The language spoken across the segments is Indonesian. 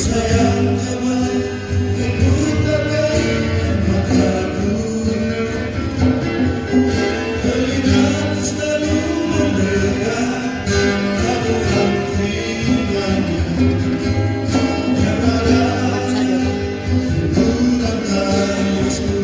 sayang teman, ibu takkan mataku. Telinga selalu mendengar ramuan firman-Nya yang ada semburan tangisku.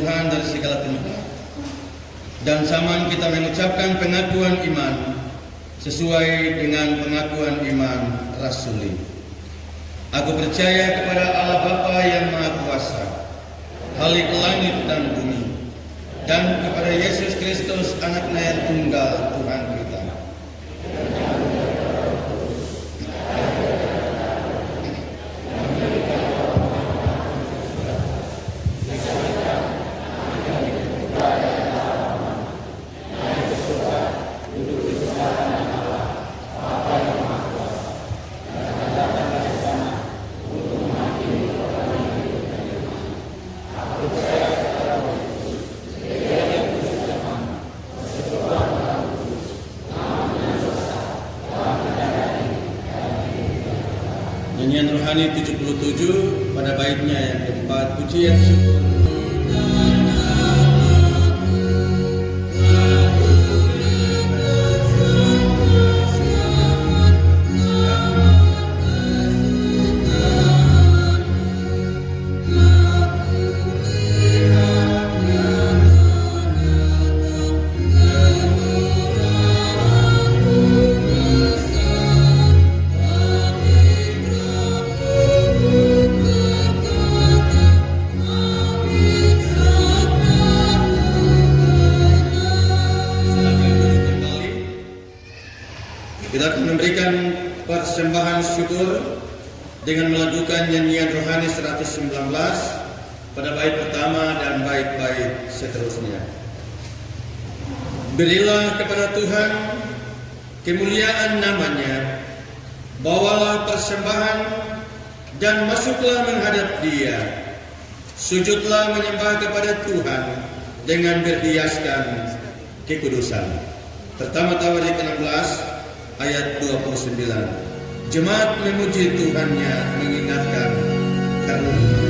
Tuhan dari segala tempat. Dan zaman kita mengucapkan pengakuan iman sesuai dengan pengakuan iman rasuli. Aku percaya kepada Allah Bapa yang Maha Kuasa, Khalik langit dan bumi, dan kepada Yesus Kristus Anaknya yang tunggal Tuhan kita. Nyanyian rohani 77 pada baitnya yang keempat, pujian syukur. Kita akan memberikan persembahan syukur dengan melakukan nyanyian rohani 119 pada bait pertama dan bait-bait seterusnya. Berilah kepada Tuhan kemuliaan namanya, bawalah persembahan dan masuklah menghadap Dia. Sujudlah menyembah kepada Tuhan dengan berhiaskan kekudusan. Pertama Tawarik 16 ayat 29. Jemaat memuji Tuhannya, mengingatkan karunia.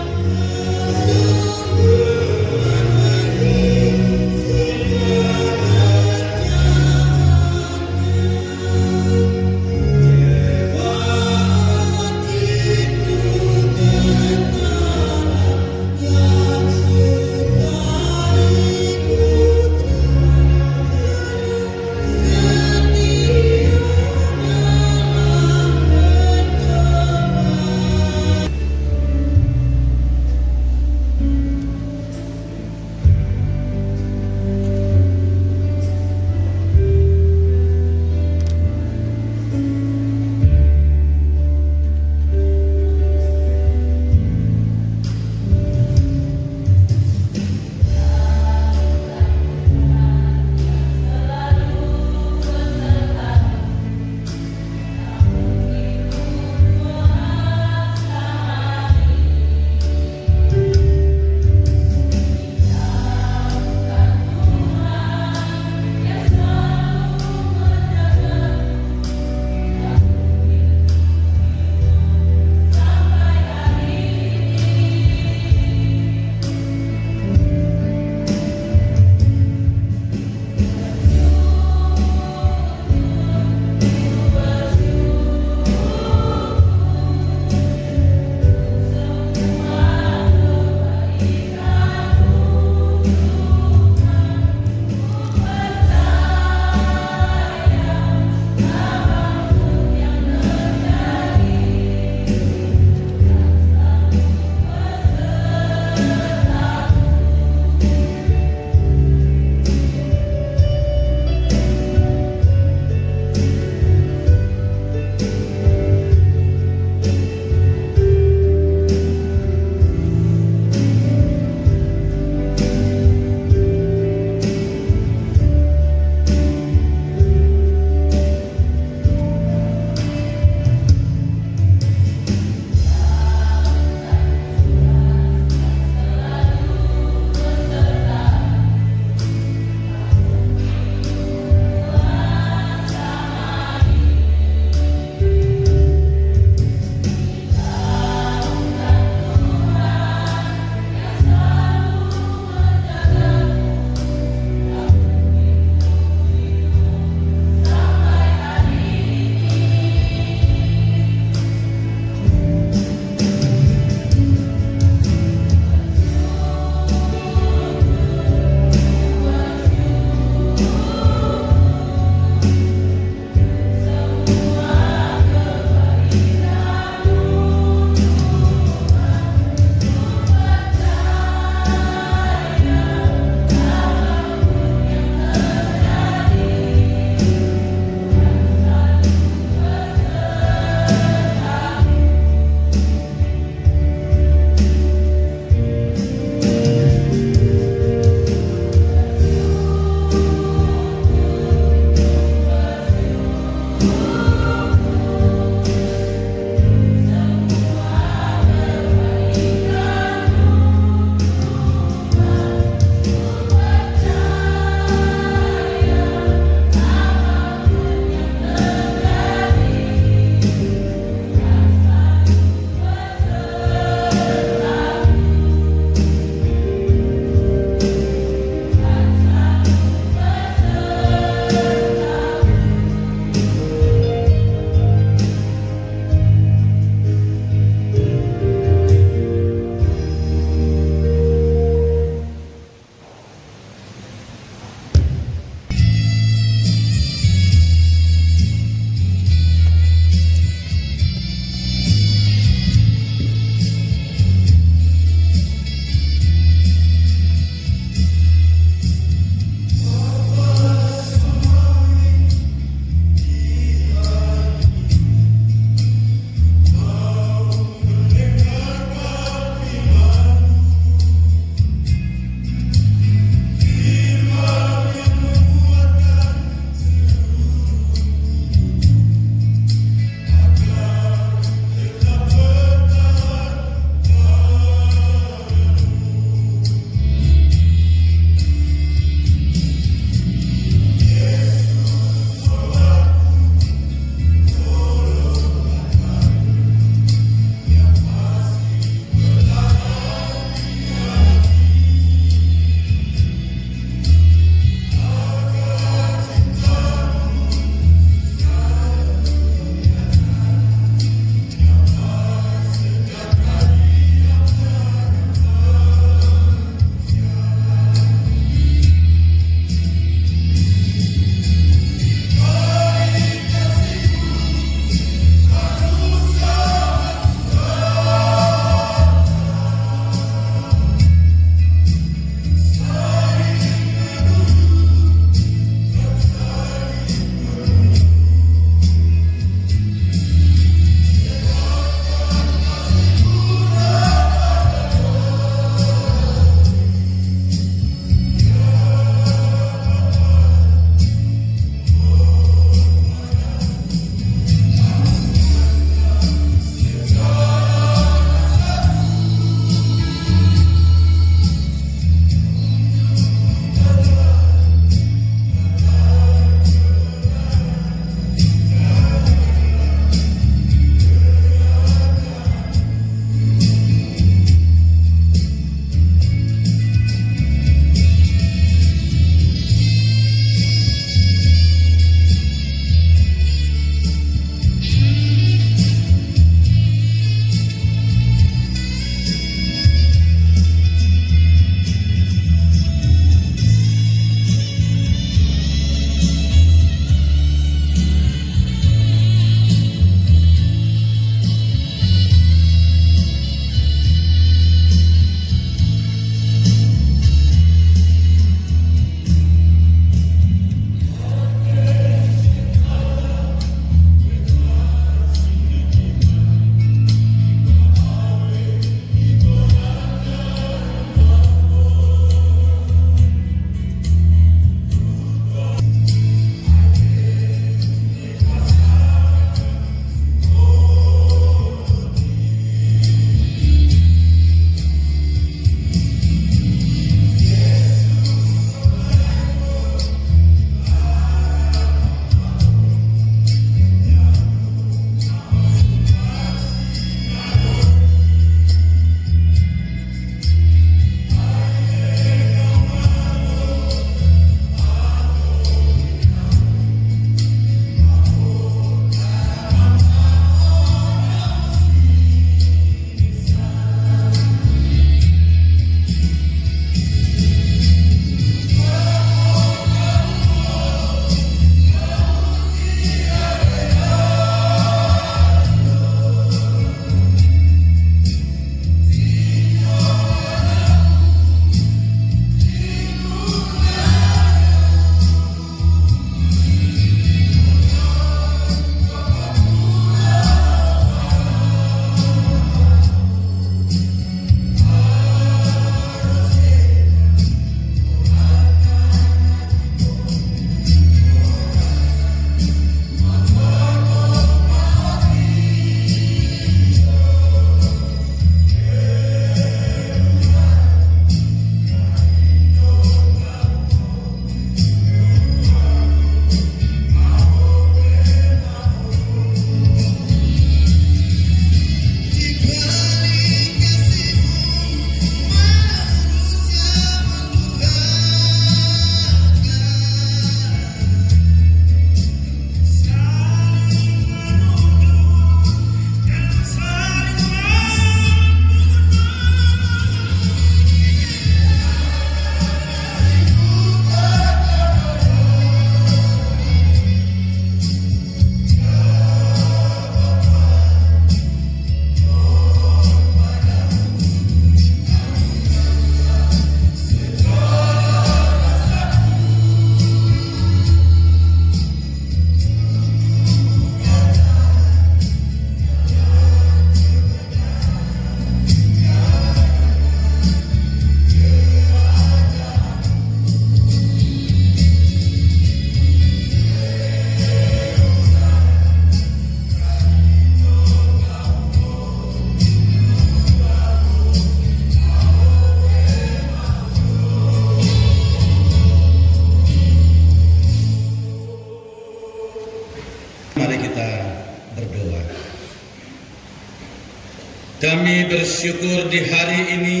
Kami bersyukur di hari ini,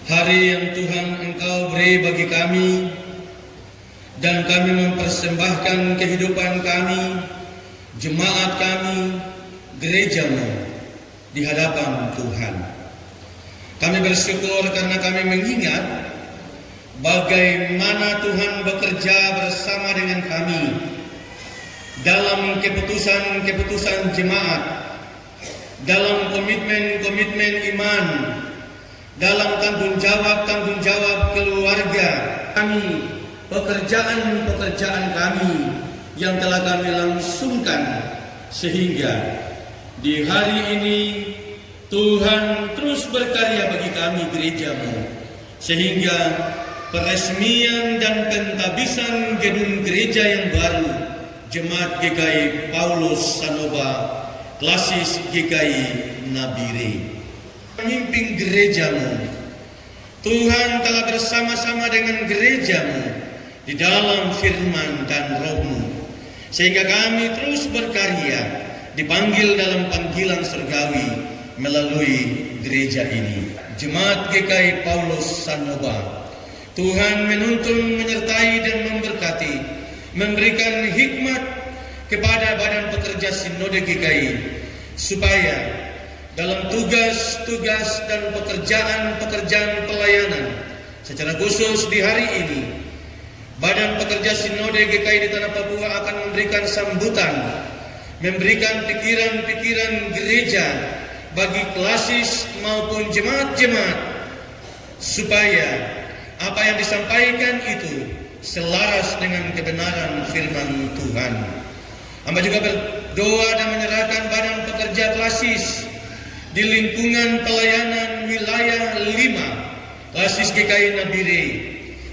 hari yang Tuhan Engkau beri bagi kami, dan kami mempersembahkan kehidupan kami, jemaat kami, gerejamu di hadapan Tuhan. Kami bersyukur karena kami mengingat bagaimana Tuhan bekerja bersama dengan kami dalam keputusan-keputusan jemaat, dalam komitmen-komitmen iman, dalam tanggung jawab keluarga kami, pekerjaan-pekerjaan kami yang telah kami langsungkan, sehingga di hari ini Tuhan terus berkarya bagi kami gerejamu, sehingga peresmian dan pentabisan gedung gereja yang baru Jemaat GKI Paulus Sanoba Klasis GKI Nabire. Memimpin gerejamu, Tuhan telah bersama-sama dengan gerejamu di dalam firman dan roh-Mu, sehingga kami terus berkarya, dipanggil dalam panggilan surgawi melalui gereja ini. Jemaat GKI Paulus Sanoba, Tuhan menuntun, menyertai dan memberkati, memberikan hikmat kepada badan pekerja Sinode GKI, supaya dalam tugas-tugas dan pekerjaan-pekerjaan pelayanan, secara khusus di hari ini, badan pekerja Sinode GKI di Tanah Papua akan memberikan sambutan, memberikan pikiran-pikiran gereja bagi klasis maupun jemaat-jemaat, supaya apa yang disampaikan itu selaras dengan kebenaran firman Tuhan. Hamba juga berdoa dan menyerahkan badan pekerja klasis di lingkungan pelayanan wilayah 5, klasis GKI Nabire,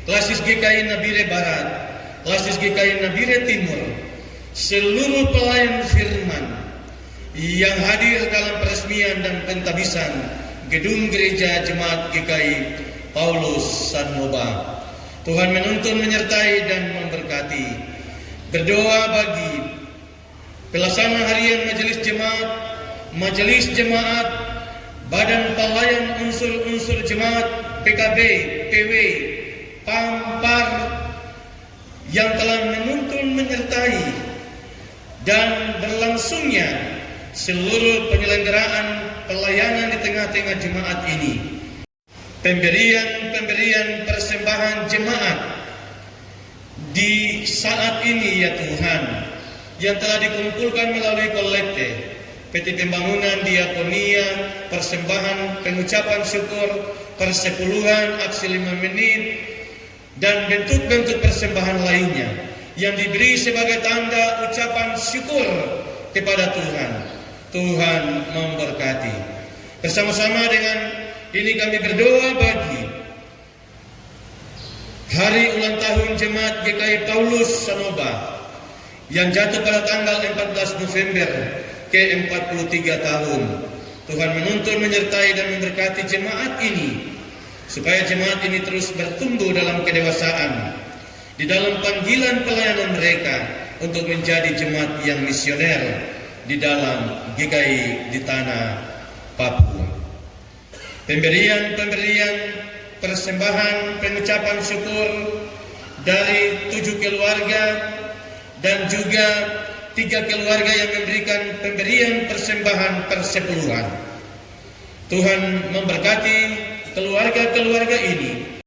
klasis GKI Nabire Barat, klasis GKI Nabire Timur, seluruh pelayan firman yang hadir dalam peresmian dan pentabisan gedung gereja Jemaat GKI Paulus Sanoba. Tuhan menuntun, menyertai dan memberkati. Berdoa bagi pelaksana harian majelis jemaat, badan pelayan unsur-unsur jemaat, PKB, PW, Pampar, yang telah menuntun, menyertai dan berlangsungnya seluruh penyelenggaraan pelayanan di tengah-tengah jemaat ini. Pemberian persembahan jemaat di saat ini ya Tuhan, yang telah dikumpulkan melalui kolekte, PT Pembangunan Diakonia, persembahan pengucapan syukur, persepuluhan, aksi 5 menit, dan bentuk-bentuk persembahan lainnya yang diberi sebagai tanda ucapan syukur kepada Tuhan. Tuhan memberkati. Bersama-sama dengan ini kami berdoa bagi hari ulang tahun Jemaat GKI Paulus Sanoba yang jatuh pada tanggal 14 November ke-43 tahun. Tuhan menuntun, menyertai dan memberkati jemaat ini, supaya jemaat ini terus bertumbuh dalam kedewasaan di dalam panggilan pelayanan mereka untuk menjadi jemaat yang misioner di dalam GKI di Tanah Papua. Pemberian persembahan pengucapan syukur dari 7 keluarga dan juga 3 keluarga yang memberikan pemberian persembahan persepuluhan. Tuhan memberkati keluarga-keluarga ini.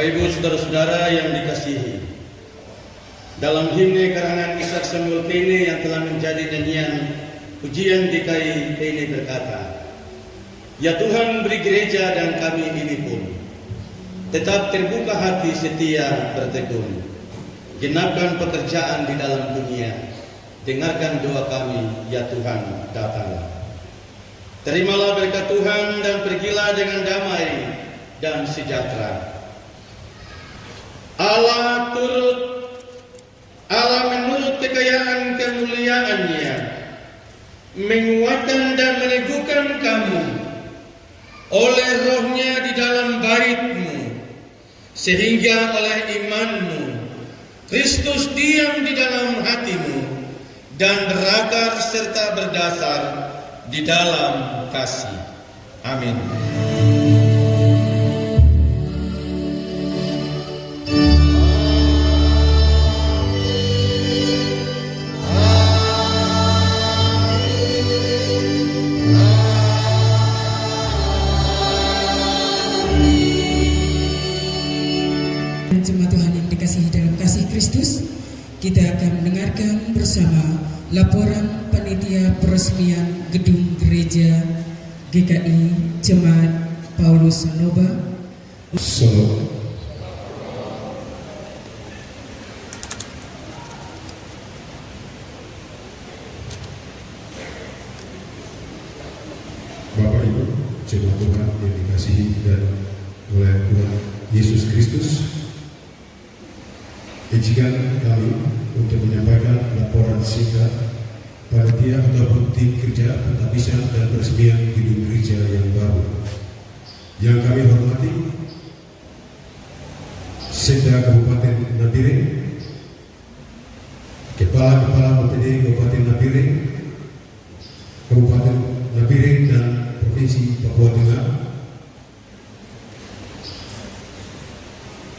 Ibu saudara-saudara yang dikasihi, dalam himne karangan Ishak Samuel Kene yang telah menjadi nyanyian pujian DKI Kene berkata, "Ya Tuhan, beri gereja dan kami ini pun tetap terbuka hati, setia bertekun, genapkan pekerjaan di dalam dunia, dengarkan doa kami, ya Tuhan, datanglah. Terimalah berkat Tuhan dan pergilah dengan damai dan sejahtera. Allah menurut kekayaan kemuliaannya menguatkan dan meneguhkan kamu oleh rohnya di dalam baitmu, sehingga oleh imanmu Kristus diam di dalam hatimu dan berakar serta berdasar di dalam kasih. Amin. Jemaat Tuhan yang dikasihi dalam kasih Kristus, kita akan mendengarkan bersama laporan panitia peresmian gedung gereja GKI Jemaat Paulus Sanoba Solo. Bapak Ibu, jemaat Tuhan yang dikasihi dan oleh Tuhan Yesus Kristus, izinkan kami untuk menyampaikan laporan singkat panitia ataupun tim kerja pentabisan dan peresmian gedung gereja yang baru. Yang kami hormati Sekda Kabupaten Nabire, Kepala OPD Kabupaten Nabire, Kabupaten Nabire dan Provinsi Papua Tengah,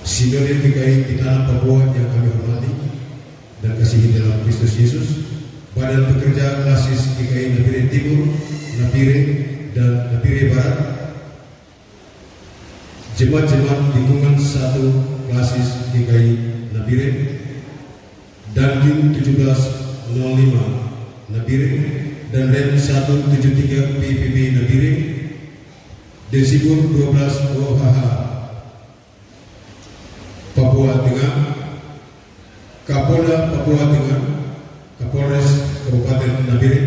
Sinode GKI di tanah Papua yang kami hormati dan kasihi dalam Kristus Yesus, Badan Pekerja Klasis GKI Nabire Timur, Nabire dan Nabire Barat, jemaat-jemaat lingkungan 1 Klasis GKI Nabire, Dandim 1705 Nabire dan Rem 173 PPB Nabire, Desibur 12 OHH Papua Tengah, Kapolda Papua Tengah, Kapolres Kabupaten Nabire,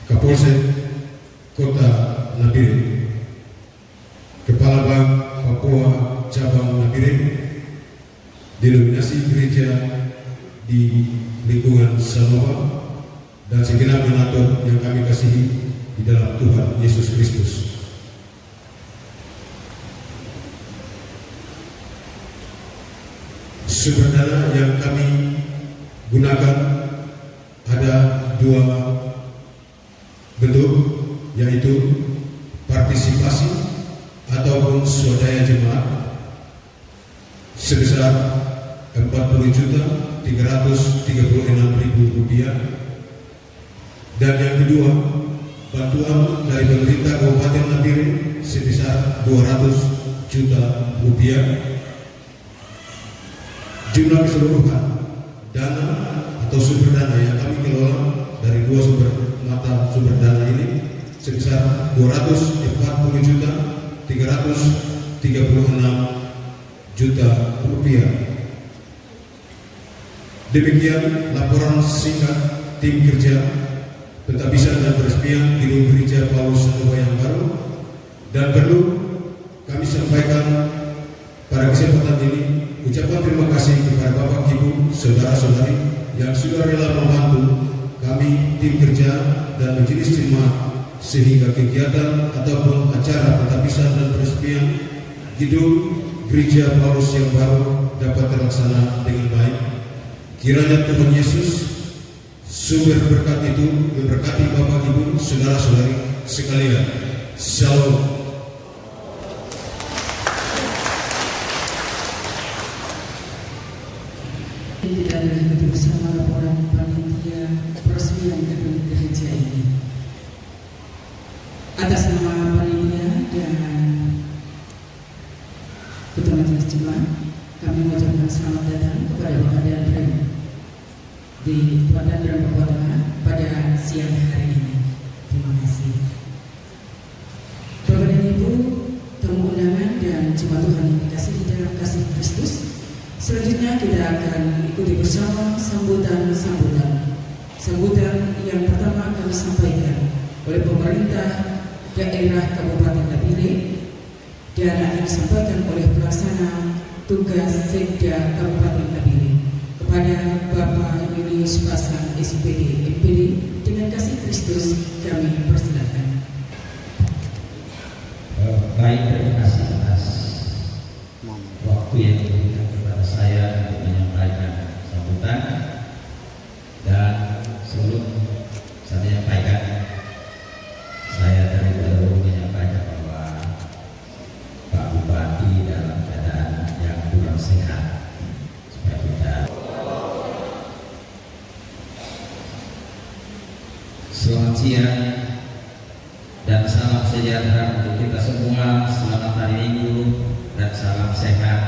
Kapolsek Kota Nabire, Kepala Bank Papua Cabang Nabire, denominasi gereja di lingkungan Sanoba, dan segenap donatur yang kami kasihi di dalam Tuhan Yesus Kristus. Sumber dana yang kami gunakan ada 2 bentuk, yaitu partisipasi ataupun swadaya jemaat sebesar Rp40.336.000, dan yang kedua bantuan dari pemerintah Kabupaten Nabire sebesar Rp200 juta. Jumlah keseluruhan dana atau sumber dana yang kami kelola dari 2 sumber dana ini sebesar Rp240.336.000. Demikian laporan singkat tim kerja pentabisan dan peresmian gedung gereja Paulus Sanoba yang baru, dan perlu kami sampaikan pada kesempatan ini ucapan terima kasih kepada Bapak Ibu, saudara-saudari yang sudah rela membantu kami tim kerja dan majelis jemaat sehingga kegiatan ataupun acara pentabisan dan peresmian gedung gereja Paulus yang baru dapat terlaksana dengan baik. Kiranya Tuhan Yesus sumber berkat itu memberkati Bapak Ibu, saudara-saudari sekalian. Shalom. Tidak ada lagi bersama laporan panitia peresmian gedung gereja ini. Atas nama panitia dan ketua Majelis Jemaat, kami mengucapkan selamat datang kepada Bapak dan Ibu di Badan dan Papua Tengah pada siang hari ini. Terima kasih. Bapak dan Ibu, tamu undangan dan jemaat Tuhan yang dikasihi di dalam kasih Kristus, selanjutnya kita akan ikuti bersama sambutan yang pertama kami sampaikan oleh pemerintah daerah Kabupaten Nabire dan akan disampaikan oleh pelaksana tugas Sekda Kabupaten Nabire kepada Bapak Julius Pasang SPD MPD. Dengan kasih Kristus kami persilakan. Baik, terima kasih atas waktu yang diberikan kepada saya untuk menyampaikan sambutan. Dan sebelum saya menyampaikan, saya terlebih dahulu menyampaikan bahwa Pak Bupati dalam keadaan yang kurang sehat, supaya kita selamat siang dan salam sejahtera untuk kita semua. Selamat hari Minggu dan salam sehat.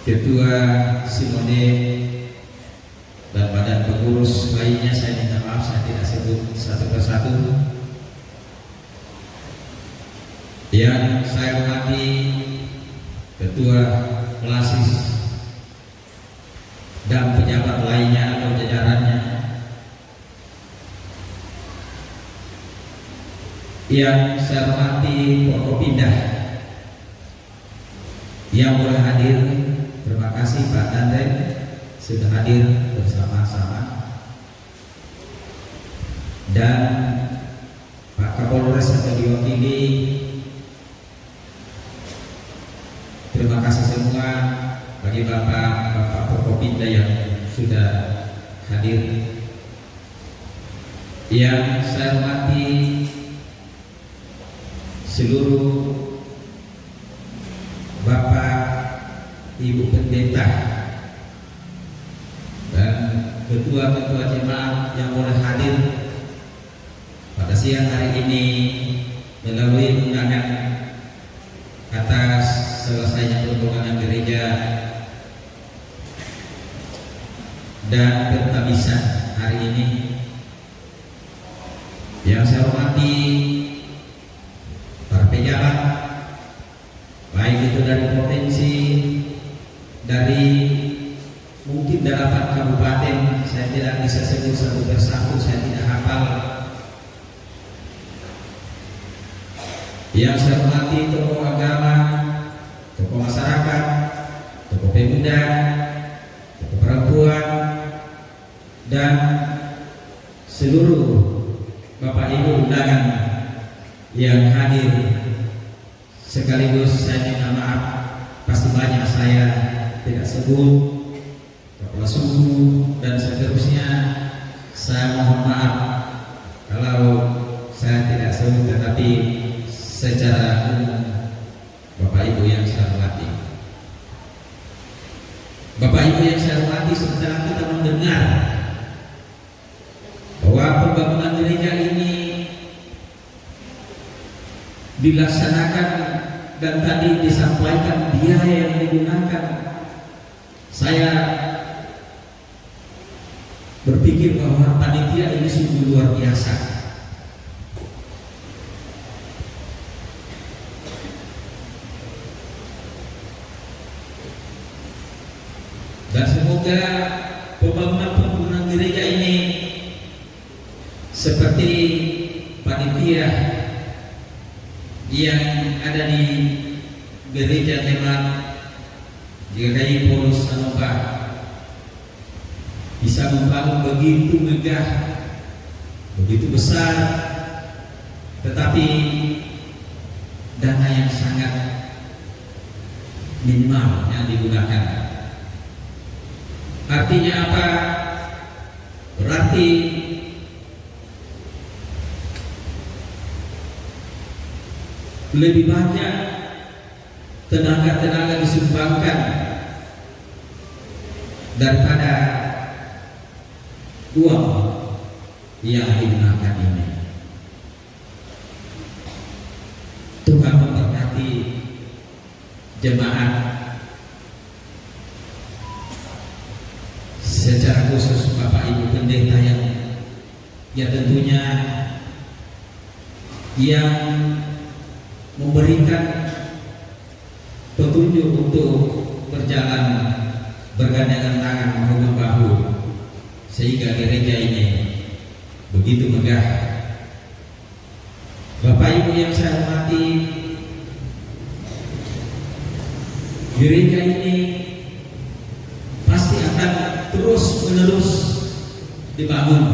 Ketua Simone dan badan pengurus lainnya, saya minta maaf saya tidak sebut satu persatu. Yang saya hormati Ketua Pelasis dan pejabat lainnya atau jajarannya, yang saya hormati Forkopimda yang boleh hadir. Terima kasih Pak Danten sudah hadir bersama-sama, dan Pak Kapolres atau diwakili. Terima kasih semua bagi Bapak Forkopimda yang sudah hadir. Yang saya hormati seluruh Bapak Ibu Pendeta dan ketua-ketua jemaat yang boleh hadir pada siang hari ini melalui undangan atas selesainya perkembangan gereja dan pentabisan hari ini. Yang saya hormati para pejabat, baik itu dari provinsi, dari mungkin 8 kabupaten, saya tidak bisa sebut satu persatu, saya tidak hafal. Yang saya hormati tokoh agama, tokoh masyarakat, tokoh pemuda, tokoh perempuan, dan seluruh Bapak Ibu undangan yang hadir. Sekaligus saya minta maaf, pasti banyak saya tidak sebut, kepala suku dan seterusnya. Saya mohon maaf kalau saya tidak sebut, tetapi secara umum Bapak Ibu yang saya hormati, Bapak Ibu yang saya hormati, setelah kita mendengar bahwa pembangunan gereja ini dilaksanakan dan tadi disampaikan biaya yang digunakan, saya berpikir bahwa panitia ini sungguh luar biasa. Dan semoga pembangunan gereja ini seperti panitia yang ada di gereja Jemaat GKI Polus Sanopa bisa membangun begitu megah, begitu besar, tetapi dana yang sangat minimal yang digunakan. Artinya apa? Berarti lebih banyak tenaga-tenaga disumbangkan daripada uang yang digunakan ini. Tuhan memberkati jemaat, secara khusus Bapak Ibu Pendeta yang ya tentunya yang memberikan petunjuk untuk berjalan bergandengan tangan bahu-membahu sehingga gereja ini begitu megah. Bapak Ibu yang saya hormati, gereja ini pasti akan terus menerus dibangun.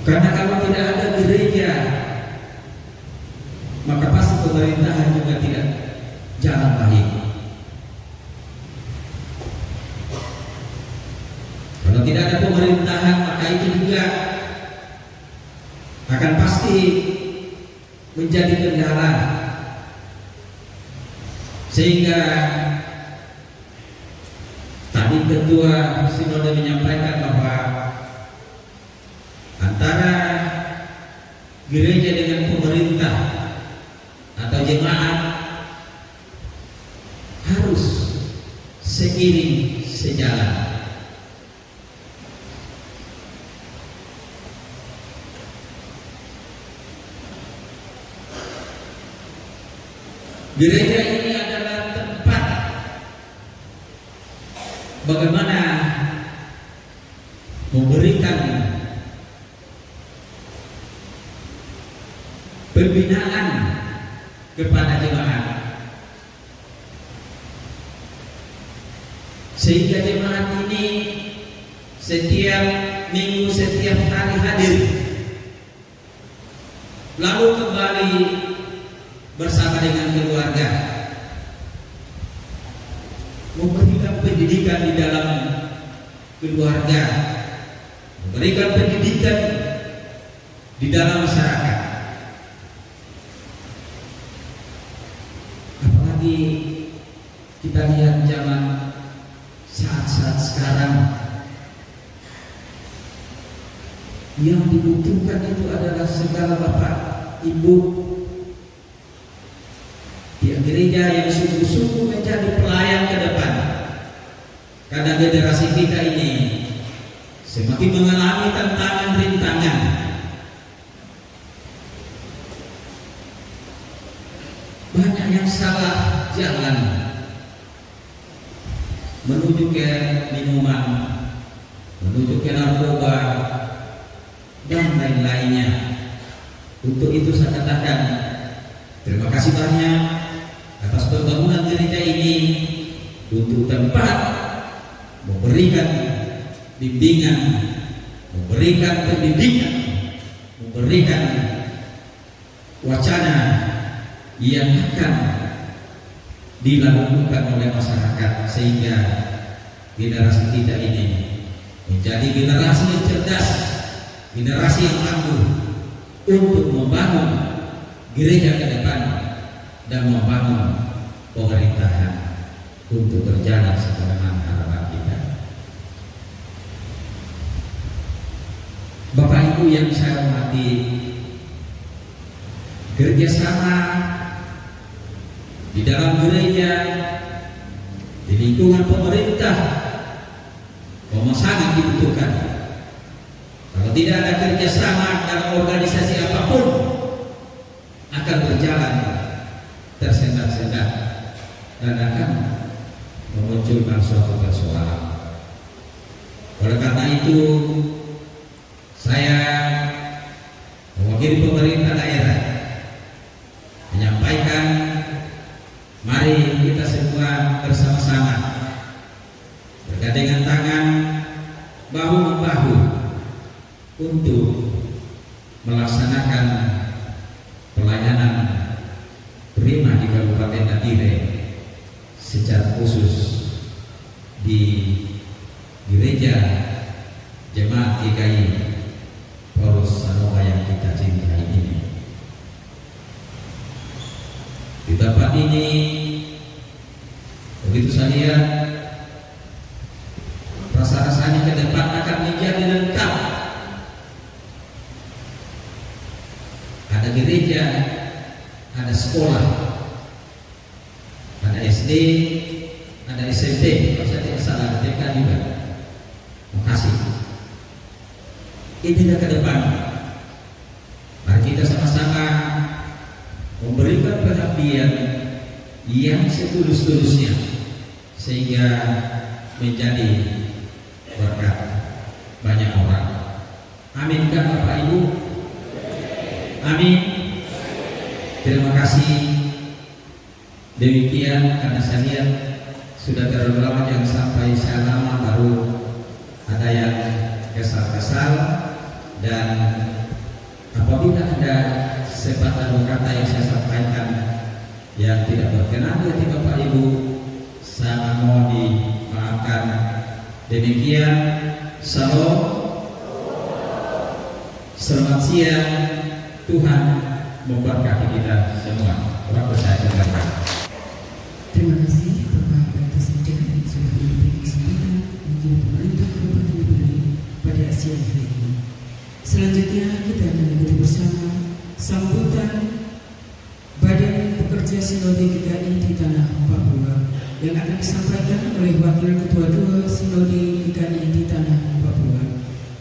Karena kalau tidak ada gereja, maka pasti pemerintahan juga tidak jalan baik. Kalau tidak ada pemerintahan, maka itu juga akan pasti menjadi kendala. Sehingga tadi Ketua Sinode menyampaikan bahwa antara gereja dengan pemerintah atau jemaat harus seiring sejalan. Gereja ini adalah tempat bagaimana memberikan pembinaan kepada jemaat, sehingga jemaat ini setiap minggu, setiap hari hadir, lalu kembali bersama dengan keluarga, memberikan pendidikan di dalam keluarga, memberikan pendidikan di dalam masyarakat. Apalagi kita lihat zaman saat-saat sekarang, yang dibutuhkan itu adalah segala bapak, ibu, di gereja yang sungguh-sungguh menjadi pelayan ke depan. Karena generasi kita ini semakin mengalami tantangan rintangan. Banyak yang salah jalan menuju ke minuman, menuju ke narkoba dan lain-lainnya. Untuk itu saya katakan terima kasih banyak atas pembangunan gereja ini untuk tempat memberikan bimbingan, memberikan pendidikan, memberikan wacana yang akan dilakukan oleh masyarakat, sehingga generasi kita ini menjadi generasi yang cerdas, generasi yang tangguh untuk membangun gereja ke depan dan membangun pemerintahan untuk berjalan sebagaimana harapan kita. Bapak Ibu yang saya hormati, kerjasama di dalam gereja, di lingkungan pemerintah memang sangat dibutuhkan. Kalau tidak ada kerjasama dalam organisasi apapun, akan berjalan tersendat-sendat dan akan memunculkan suatu persoalan. Oleh karena itu, saya mewakili pemerintah daerah menyampaikan, mari kita semua bersama-sama bergandengan tangan, bahu-membahu untuk melaksanakan pelayanan prima di Kabupaten Natire, secara khusus di gereja Jemaat GKI Paulus Sanoa yang kita cintai ini. Di tempat ini, begitu saya lihat, rasa-rasanya ke depan akan menjadi lengkap. gereja, ada sekolah, ada SD, ada SMP, kalau saya tidak salah, ada TK juga. Makasih. Inilah ke depan. Mari kita sama-sama memberikan perhatian yang setulus-tulusnya sehingga menjadi berkat banyak orang. Aminkah Bapak Ibu? Amin. Terima kasih. Demikian karena saya lihat sudah terlalu lama yang sampai saya lama baru ada yang kesal-kesal, dan apabila ada sepatah dua kata yang saya sampaikan yang tidak berkenan di hati Bapak Ibu, saya mohon dimaafkan. Demikian, Shalom, selamat siang, Tuhan memberkati kita semua. Waktu saya kembali. Terima kasih Bapak atas undangan yang sudah memberikan kesempatan bagi pemerintah Kabupaten Nabire pada siang hari ini. Selanjutnya kita akan ikuti bersama sambutan Badan Pekerja Sinode GKI di Tanah Papua yang akan disampaikan oleh Wakil Ketua II Sinode GKI di Tanah Papua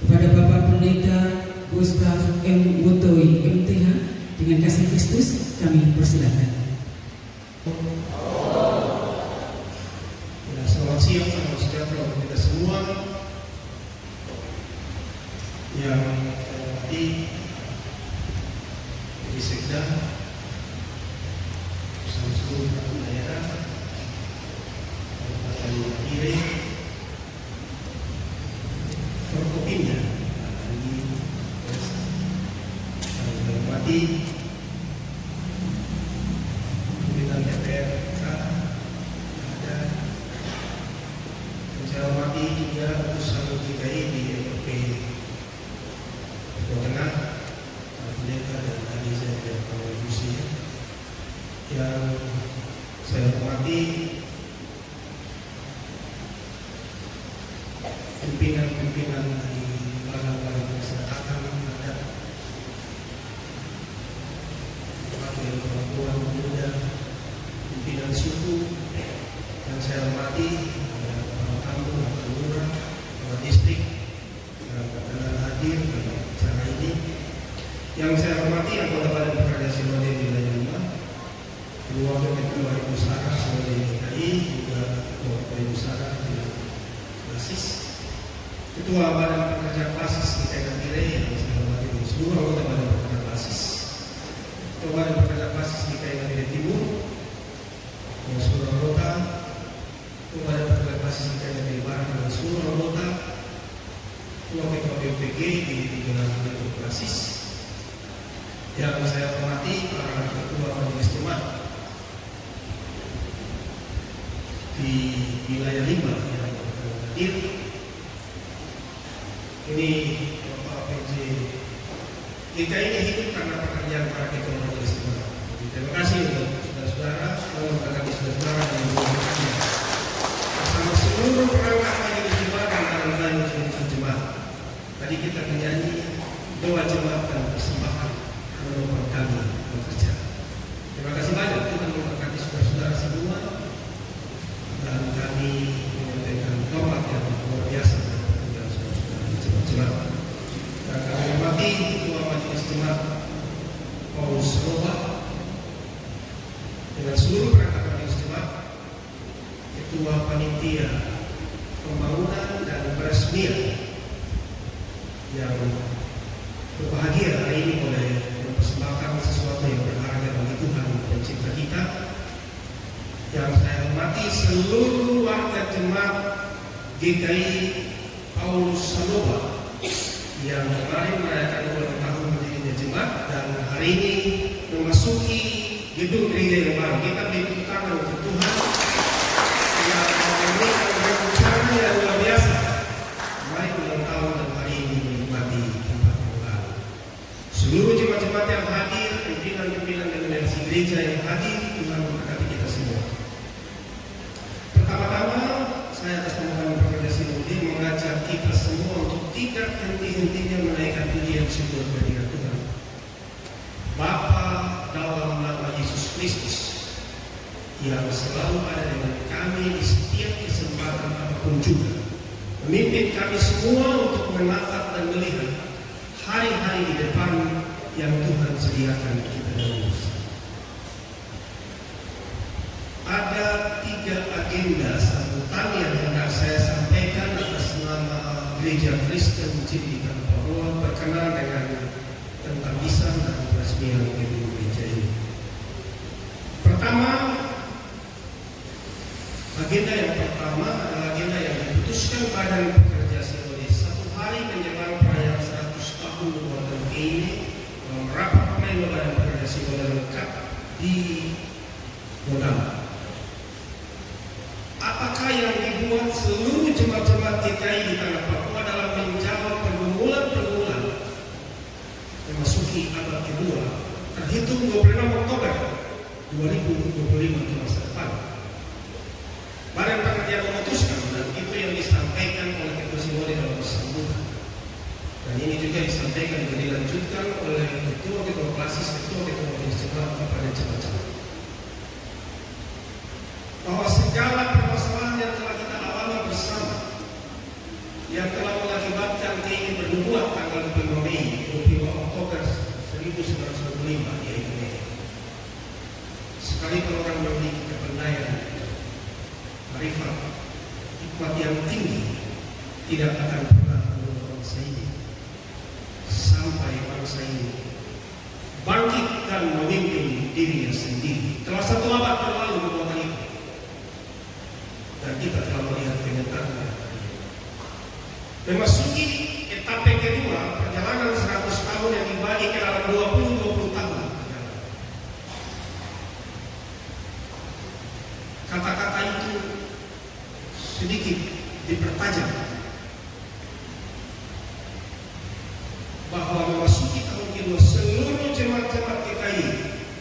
kepada Bapak Pendeta Gustav M. Wotoi MTH. Dengan kasih Kristus kami persilakan. Ya, selamat siang, salam sejahtera untuk kita semua yang hormati di Sekda bersama seluruh kepala daerah Kabupaten Nabire, Forkopimda, yang hormati pimpinan DPR ada. Saya hormati juga utusan GKI di LP Jawa Tengah, Pendeta dan Aliza dan Kontribusi. Yang saya hormati pimpinan-pimpinan di lembaga kesehatan adat, wakil perempuan muda, pimpinan suku. Yang saya hormati kampung, kelurahan, kepala distrik, yang hadir dalam acara ini. Yang saya hormati anggota Badan Pekerja Sinode di wilayah 5, Wakil Ketua Ibu Sarah Sinode DKI, juga Ketua Ibu Sarah di Basis, Ketua Badan Pekerja Basis di Nabire yang saya hormati seluruh anggota Badan Pekerja Basis, Ketua Badan Pekerja Basis di Nabire Timur, yang seluruh anggota, Ketua Badan Pekerja Basis di Nabire Barat dan seluruh anggota, Ketua BPG di 3 Basis. Yang saya hormati para ketua majelis jemaat di wilayah 5 yang hadir. Ini Bapak PJ GKI ini hidup karena pekerjaan para ketua majelis jemaat. Terima kasih untuk saudara-saudara, memberkati saudara-saudara yang memberkati bersama seluruh perangkat majelis jemaat dan kawan-kawan majelis jemaat. Tadi kita menyanyi doa jemaat dan persembahan menopang kami bekerja. Terima kasih banyak, Tuhan memberkati saudara-saudara semua, dan kami menyampaikan hormat yang luar biasa kepada saudara-saudara jemaat. Dan kami hormati Ketua Majelis Jemaat Paulus Roba dengan seluruh perangkat majelis jemaat, Ketua Panitia Pembangunan dan Peresmian yang berbahagia hari ini boleh mempersembahkan sesuatu yang berharga bagi Tuhan pencipta kita. Yang saya hormati seluruh warga jemaat GKI Paulus Sanoba yang kemarin merayakan ulang tahun berdirinya jemaat dan hari ini memasuki gedung gereja yang baru. Kita beri tepuk tangan untuk Tuhan yang memberikan rencana yang luar biasa. Mari ulang tahun dan hari ini menikmati tempat yang baru. Seluruh jemaat-jemaat yang hadir, pimpinan-pimpinan delegasi gereja yang hadir, Tuhan memberkati kita semua. Pertama-tama, saya atas nama Badan Pekerja Sinode mengajak kita semua untuk tidak henti-hentinya menaikkan puji yang syukur kehadirat Tuhan. Bapa juga memimpin kami semua untuk menatap dan melihat hari-hari di depan yang Tuhan sediakan kita dahulu. Ada 3 agenda sambutan yang hendak saya sampaikan atas nama Gereja Kristen Cindikan Papua berkenaan dengan penghabisan dan peresmian gedung gereja ini. Pertama, agenda yang pertama adalah agenda yang diputuskan Badan Pekerja Sinode 1 hari menjelang perayaan 100 tahun Keluarga ini dalam rapat pleno Badan Pekerja Sinode lengkap di Modal. Apakah yang dibuat seluruh jemaat-jemaat GKI di tanah Papua dalam menjawab pergumulan-pergumulan memasuki abad kedua terhitung 26 Oktober 2025 ke masa depan? Badan Pekerja memutuskan, dan itu yang disampaikan oleh Ketua Sinode dalam sambutan. Dan ini juga disampaikan dan dilanjutkan oleh Ketua Klasis, Ketua Majelis Jemaat kepada jemaat-jemaat, bahwa segala permasalahan yang telah kita alami bersama, yang telah mengakibatkan keinginan bernubuat tanggal 25 Mei 25 Oktober 1925 yaitu sekalipun orang memiliki kepandaian, marifat, hikmat yang tinggi, tidak akan pernah menolong bangsa ini sampai bangsa ini bangkit dan memimpin dirinya sendiri. Telah 1 abad berlalu perbuatan itu, dan kita telah melihat kenyataannya. Memasuki etapa kedua perjalanan 100 tahun yang dibagi ke dalam 20 tahun. Kata-kata itu sedikit dipertajam bahwa memasuki tahun kedua seluruh jemaat-jemaat GKI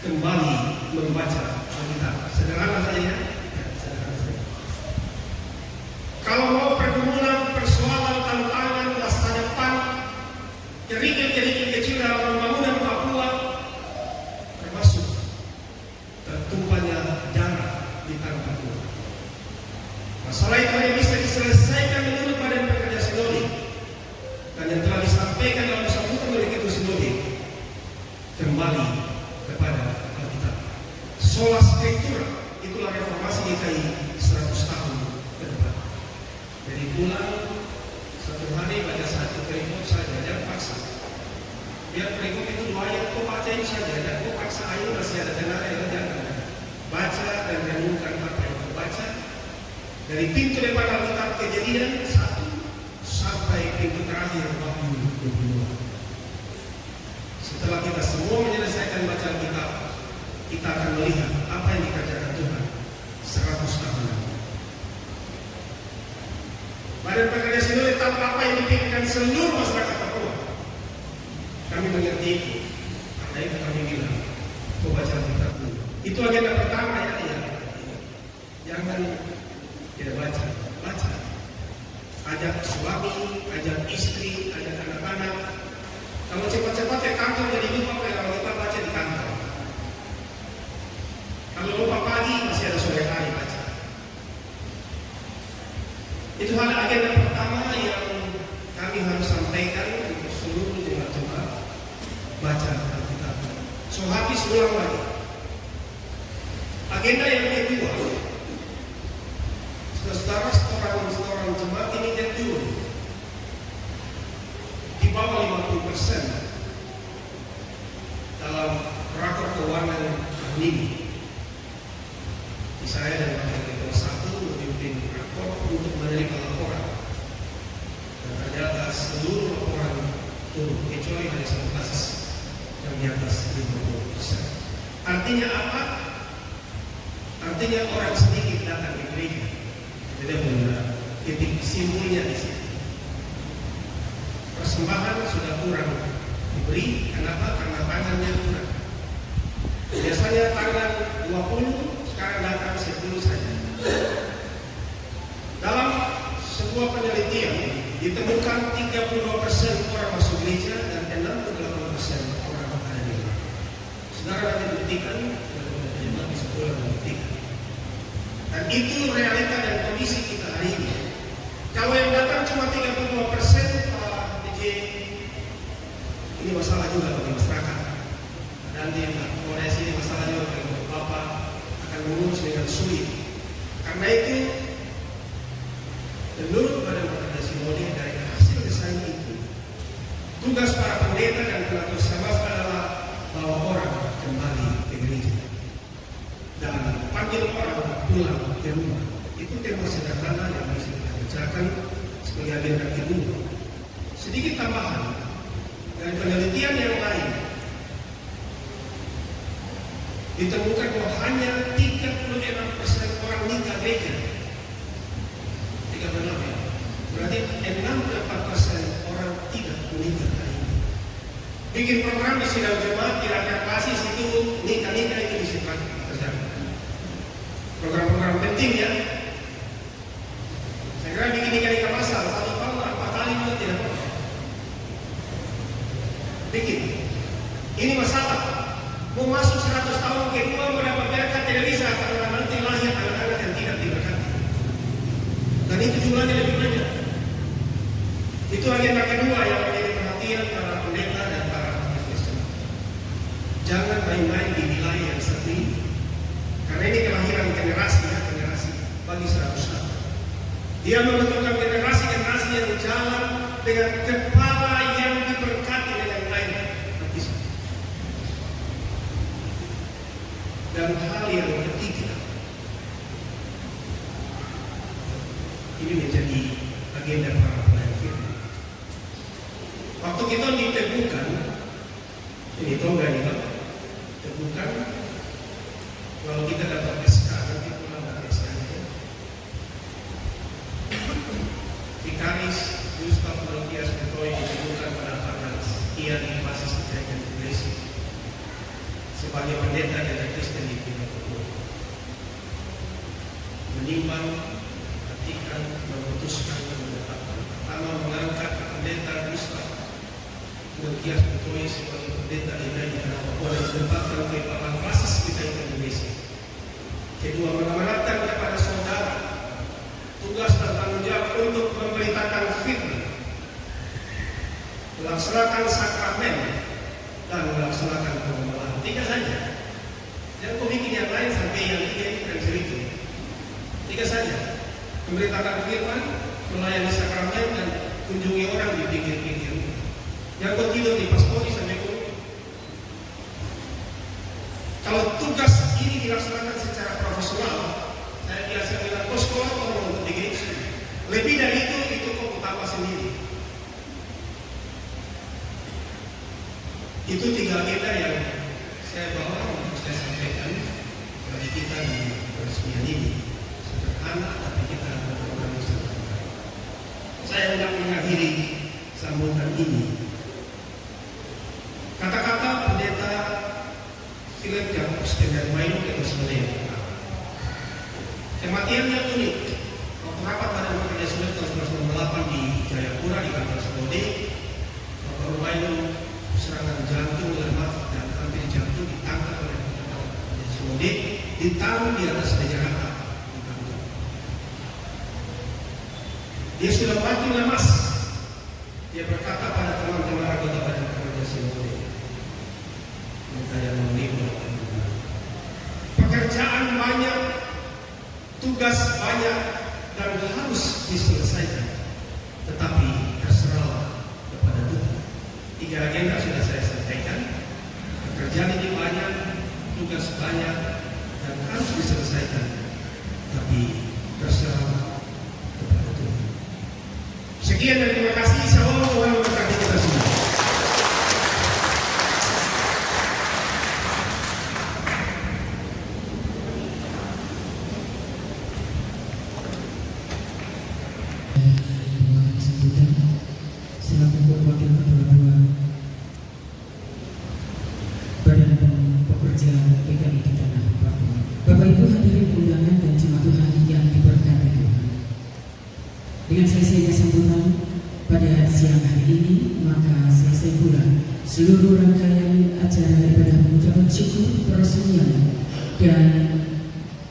kembali membaca Alkitab. Sederhana saja ya. Kalau mau pergumulan, persoalan, tantangan, masa depan, kerikil-kerikil kecil dalam pembangunan Papua, termasuk tertumpahnya darah di tanah Papua. Masalah itu hanya bisa diselesaikan menurut Badan Pekerja Sinode, dan yang telah disampaikan dalam sambutan oleh Ketua Sinode kembali kepada Alkitab. Sola Scriptura, itulah reformasi GKI 100 tahun ke depan. Jadi pulang 1 hari baca 1 perikop saja, jangan paksa. Biar perikop itu 2 ayat, kau bacain saja, dan kau paksa ayo masih ada tenaga yang jangan. Baca dan renungkan apa yang kau baca dari pintu depan Alkitab Kejadian 1 sampai pintu terakhir Wahyu 22. Setelah kita semua menyelesaikan baca Alkitab, kita akan melihat apa yang dikerjakan Tuhan 100 tahun lalu. Badan Pekerja Sinode tanpa apa yang dipikirkan seluruh masyarakat Papua. Kami mengerti itu. Karena itu kami bilang, kau baca Alkitab dulu. Itu agenda pertama ya. Jangan tidak baca. Ajak suami, ajak istri, ajak anak-anak. Kalau cepat-cepat ke kantor jadi lupa kalau kita baca di kantor. Kalau lupa pagi masih ada sore hari baca. Itu hal agenda pertama yang kami harus sampaikan untuk seluruh jemaat-jemaat baca Alkitab. So habis ulang lagi. Agenda yang kedua, saudara setoran jemaat ini jatuh di bawah 50% dalam rakor keuangan tahun ini. Saya dan Wakil Ketua 1 memimpin rakor untuk menerima laporan, dan ternyata seluruh laporan turun kecuali hanya 1 kasus yang di atas 50%. Artinya apa? Artinya orang sedikit datang ke gereja. Tidak benar. Titik simpulnya di sini. Persembahan sudah kurang diberi. Kenapa? Karena tangannya kurang. Biasanya tanggal 20, sekarang datang 10 saja. Dalam sebuah penelitian ditemukan 32% orang masuk gereja dan 68% orang ada di rumah. Saudara nanti buktikan, di sekolah membuktikan. Dan itu realita dan kondisi kita hari ini. Kalau yang datang cuma 32%, Pak DJ, ini masalah juga bagi masyarakat. Dan di Polres ini masalah juga bagi Bapak akan mengurus dengan sulit. Karena itu, menurut Badan Pekerja Sinode dari hasil desain itu, tugas para pendeta dan pelaku samas adalah bawa orang kembali ke gereja dan panggil orang pulang ke rumah. Itu tema sederhana yang bisa kita bacakan sebagai agenda kedua. Sedikit tambahan dari penelitian yang lain, ditemukan bahwa hanya 36% orang nikah gereja. 36 ya. Berarti 64% orang tidak menikah hari ini. Bikin program di sidang jemaat kira-kira basis itu nikah-nikah itu bisa terjadi. Program-program penting ya. Saya kira bikin nikah-nikah masal 1 tahun 4 kali juga tidak apa-apa. Bikin. Ini masalah. Mau masuk 100 tahun kedua mendapat berkat tidak bisa karena nanti lahir anak-anak yang tidak diberkati. Dan itu jumlahnya lebih banyak. Itu agenda kedua yang menjadi perhatian para pendeta dan para Kristen. Jangan main-main di wilayah yang seperti ini. Karena ini kelahiran generasi bagi 100 tahun. Dia membentukkan generasi yang berjalan dengan kepala yang diberkati dengan lain. Dan hal yang ketiga, ini menjadi agenda para pelayan firman. Waktu kita diteguhkan, ini tonga ini kan, teguhkan. Kalau kita dapat SK, nanti pulang dari SK itu. Vikaris Gustav Melkias Betoy diteguhkan pada tanggal sekian di basis Gereja Indonesia sebagai pendeta Gereja Kristen di Timur. Menimbang, perhatikan, memutuskan, menetapkan. Pertama, mengangkat pendeta Gustav Melkias Betoy sebagai pendeta di Gereja Papua dan menempatkan kehidupan basis kita di Indonesia. Kedua, mengamanatkan kepada saudara tugas dan tanggung jawab untuk memberitakan firman, melaksanakan sakramen, dan melaksanakan pengumuman. 3 saja. Jangan kau bikin yang lain sampai yang 3 itu kan cerita. 3 saja. Memberitakan firman, melayani sakramen, dan kunjungi orang di pinggir-pinggir. Yang kau tidur di paspori sampai kau. Kalau tugas ini dilaksanakan secara profesional, saya biasa bilang kau sekolah kau mau untuk di gereja. Lebih dari itu kau tambah sendiri. Itu 3 agenda yang saya bawa untuk saya sampaikan bagi kita di peresmian ini. Sederhana tapi kita berprogram sederhana. Saya hendak mengakhiri sambutan ini. Kata-kata pendeta Philip Jacobs dengan Maino kita sebenarnya. Kematiannya unik. Waktu rapat pada Pekerja Sinode tahun 1998 di Jayapura di kantor Sinode, Bapak Maino serangan jantung lemah dan hampir jantung ditangkap oleh Pekerja Sinode, ditaruh di atas meja rapat. Dia sudah mati lemas. Dia berkata pada teman-teman anggota Badan Pekerja Sinode, mereka yang menerima pekerjaan banyak, tugas banyak dan harus diselesaikan, tetapi terserah kepada Tuhan. 3 agenda sudah saya sampaikan. Pekerjaan ini banyak, tugas banyak dan harus diselesaikan, tapi terserah kepada Tuhan. Sekian dan terima kasih. Salam Tuhan memberkati kita semua. Silakan wakil ketua Badan Pekerja PKI di Tanah Papua. Bapak Ibu hadirin undangan dan jemaat Tuhan yang diberkati Tuhan. Dengan selesainya sambutan pada siang hari ini, maka selesai pula seluruh rangkaian acara ibadah pengucapan syukur peresmian dan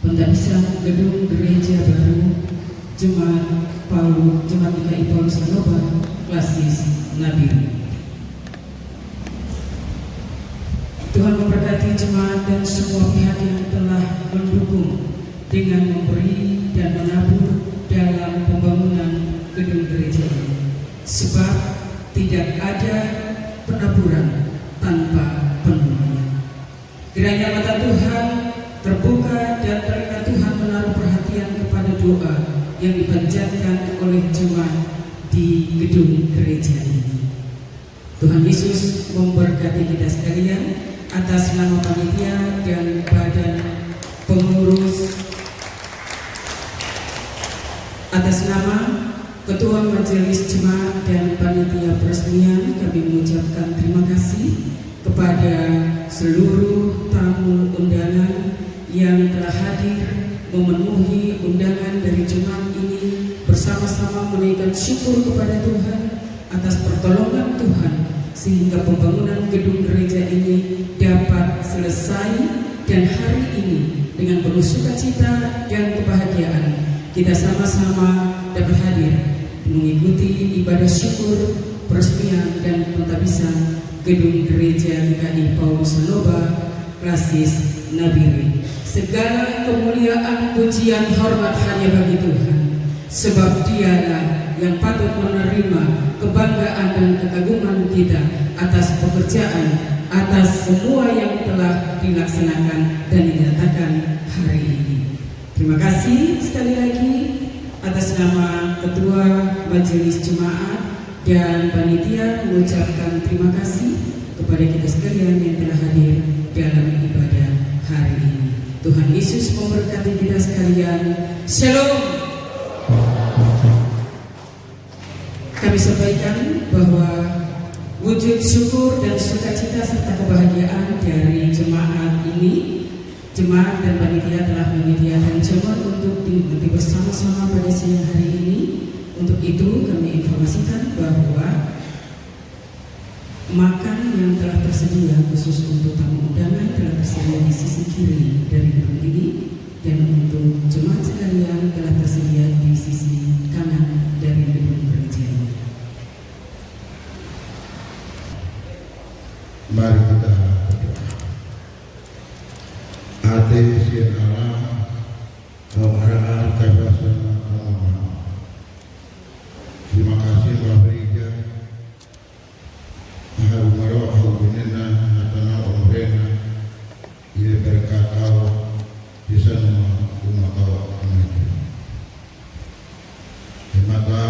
pentabisan gedung gereja baru Jemaat Jemaat GKI Paulus Saloba Klasis Nabire. Tuhan memberkati jemaat dan semua pihak yang telah mendukung dengan memberi dan menabur dalam pembangunan gedung gereja ini. Sebab tidak ada penaburan tanpa penurunan. Kiranya mata Tuhan terbuka dan telinga Tuhan menaruh perhatian kepada doa yang dipanjatkan oleh jemaat di gedung gereja ini. Tuhan Yesus memberkati kita sekalian. Atas nama panitia dan badan pengurus, atas nama Ketua Majelis Jemaat dan Panitia Peresmian, kami mengucapkan terima kasih kepada seluruh tamu undangan yang telah hadir memenuhi undangan dari jemaat ini, bersama-sama menaikkan syukur kepada Tuhan atas pertolongan Tuhan sehingga pembangunan gedung gereja ini dapat selesai, dan hari ini dengan penuh sukacita dan kebahagiaan kita sama-sama dapat hadir mengikuti ibadah syukur peresmian dan pentabisan gedung gereja GKI Paulus Saloba Klasis Nabire. Segala kemuliaan, pujian, hormat hanya bagi Tuhan, sebab Dialah yang patut menerima kebanggaan dan kekaguman kita atas pekerjaan, atas semua yang telah dilaksanakan dan dinyatakan hari ini. Terima kasih sekali lagi atas nama Ketua Majelis Jemaat dan Panitia mengucapkan terima kasih kepada kita sekalian yang telah hadir dalam ibadah hari ini. Tuhan Yesus memberkati kita sekalian. Shalom. Kami sampaikan bahwa wujud syukur dan sukacita serta kebahagiaan dari jemaat ini, jemaat dan panitia telah menyediakan jamuan untuk dinikmati bersama-sama pada siang hari ini. Untuk itu kami informasikan bahwa makan yang telah tersedia khusus untuk tamu undangan telah tersedia di sisi kiri dari gedung ini, dan untuk jemaat sekalian telah tersedia di sisi kanan dari gedung gereja ini. Mari kita berdoa. Ate sien Allah, mengarah kebasana Allah. Terima kasih Bapak Gereja. Ahal maro ahal bunena hatana omrena. Ile berkatau bisa rumah kau amin. Maka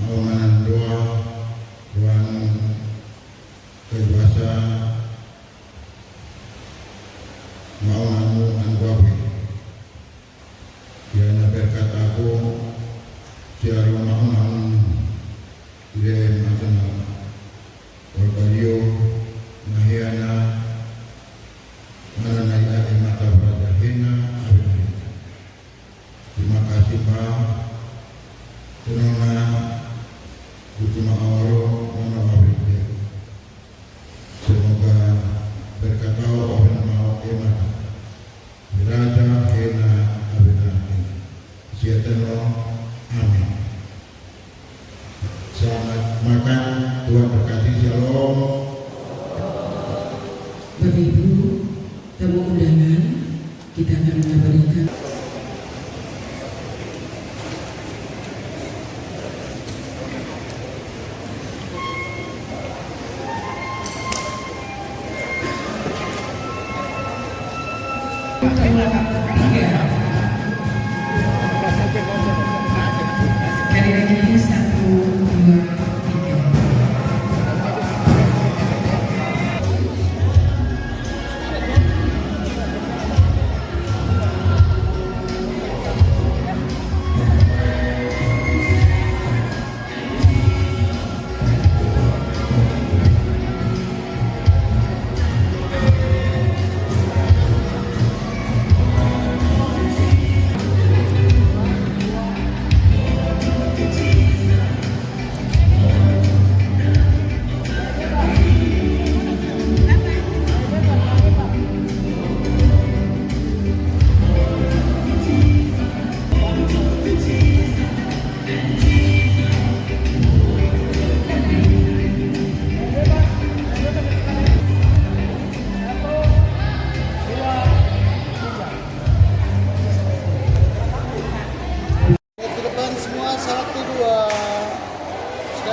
mau manan doa kebiasa mau namu anggawi yang berkat aku siaru mau namu ile macam berbario mahiana mana naik mata berada hina abis. Terima kasih Pak. Tenona utama awaro mana abis. Semoga berkatau abina mau emata berada hina abina ini. Siatano amin. Selamat makan, Tuhan berkati. Shalom. Bapak Ibu tamu undangan, kita akan mengabadikan sekali lagi 1, 2, 3.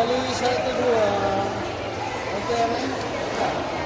kali 1 2. Oke, men.